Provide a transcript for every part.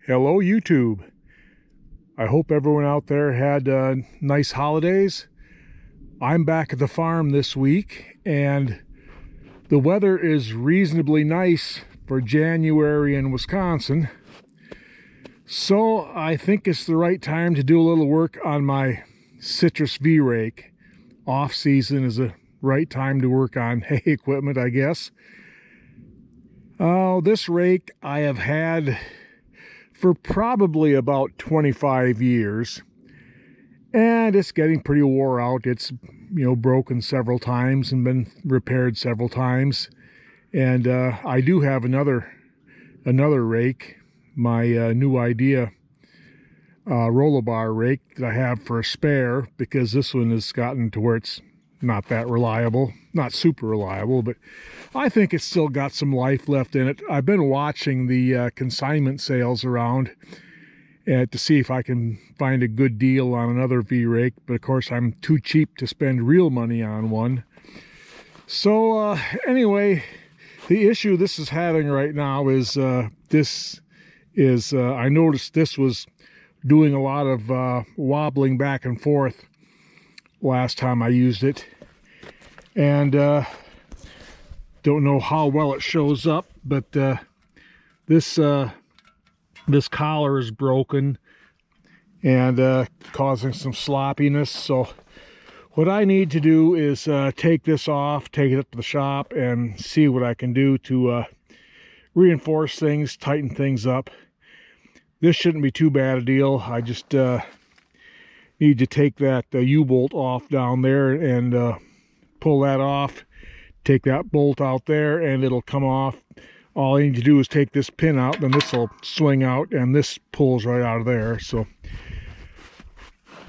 Hello, YouTube. I hope everyone out there had nice holidays. I'm back at the farm this week, and the weather is reasonably nice for January in Wisconsin. So I think it's the right time to do a little work on my Sitrix V-rake. Off season is the right time to work on hay equipment, I guess. This rake I have had for probably about 25 years, and it's getting pretty wore out. It's broken several times and been repaired several times. And I do have another rake, my new idea roller-bar rake that I have for a spare, because this one has gotten to where it's not that reliable, not super reliable, but I think it's still got some life left in it. I've been watching the consignment sales around to see if I can find a good deal on another V-rake, but of course I'm too cheap to spend real money on one. So anyway, the issue this is having right now is I noticed this was doing a lot of wobbling back and forth last time I used it, and don't know how well it shows up, but this collar is broken and causing some sloppiness. So what I need to do is take this off, take it up to the shop, and see what I can do to reinforce things, tighten things up. This shouldn't be too bad a deal. I just need to take that U-bolt off down there and pull that off, take that bolt out there, and it'll come off. All I need to do is take this pin out, then this will swing out, and this pulls right out of there. So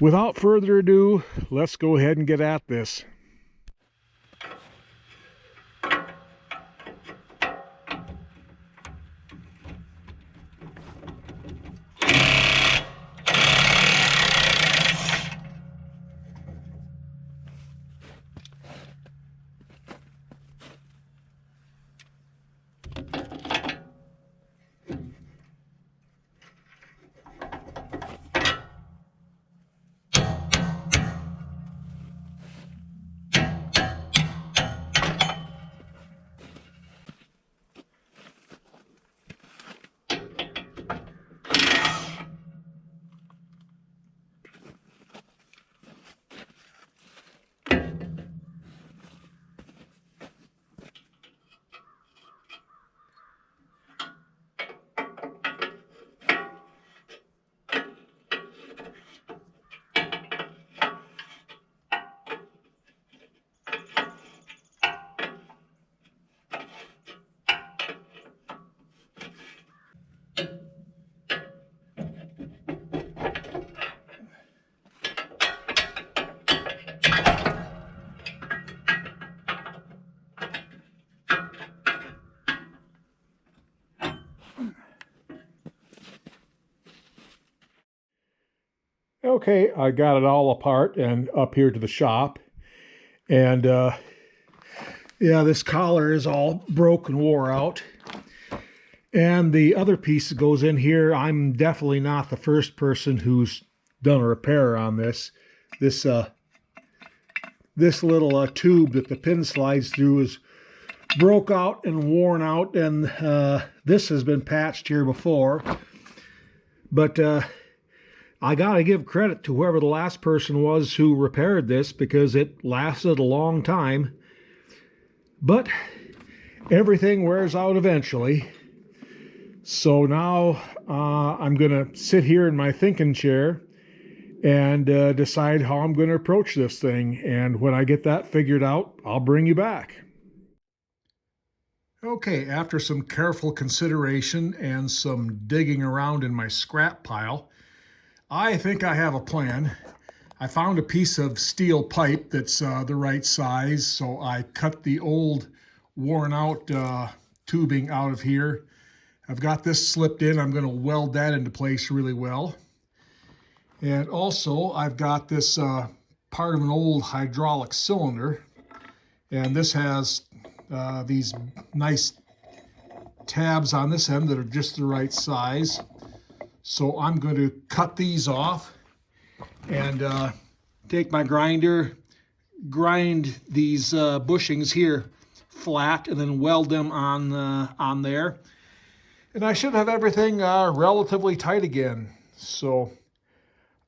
without further ado, let's go ahead and get at this. Okay, I got it all apart and up here to the shop, and yeah, this collar is all broken, wore out, and the other piece that goes in here, I'm definitely not the first person who's done a repair on this. This little tube that the pin slides through is broke out and worn out, and this has been patched here before, but I gotta give credit to whoever the last person was who repaired this, because it lasted a long time. But everything wears out eventually. So now I'm gonna sit here in my thinking chair and decide how I'm gonna approach this thing. And when I get that figured out, I'll bring you back. Okay, after some careful consideration and some digging around in my scrap pile, I think I have a plan. I found a piece of steel pipe that's the right size, so I cut the old worn out tubing out of here. I've got this slipped in. I'm going to weld that into place really well. And also I've got this part of an old hydraulic cylinder, and this has these nice tabs on this end that are just the right size. So I'm going to cut these off and take my grinder, grind these bushings here flat, and then weld them on there. And I should have everything relatively tight again. So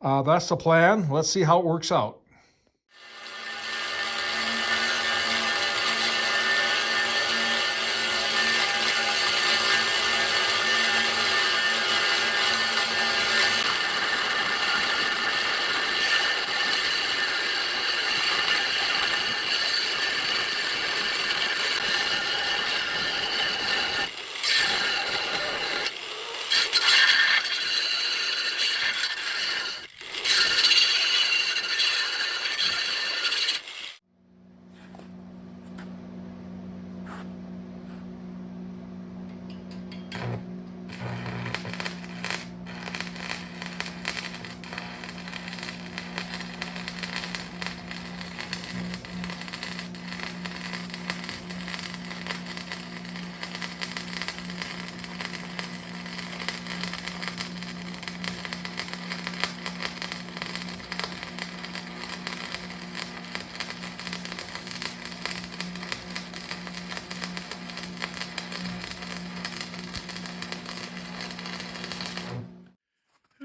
that's the plan. Let's see how it works out.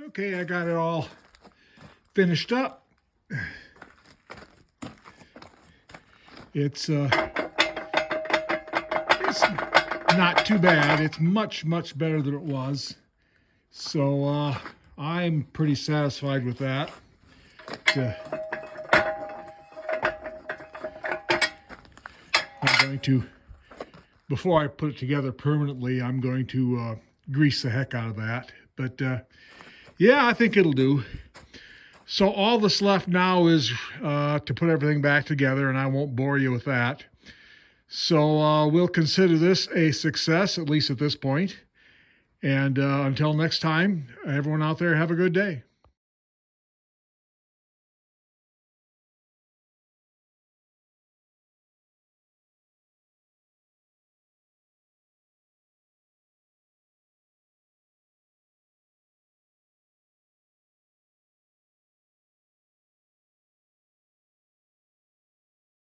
Okay, I got it all finished up. It's not too bad. It's much better than it was. So I'm pretty satisfied with that. I'm going to, before I put it together permanently, I'm going to grease the heck out of that. But yeah, I think it'll do. So all that's left now is to put everything back together, and I won't bore you with that. So we'll consider this a success, at least at this point. And until next time, everyone out there, have a good day.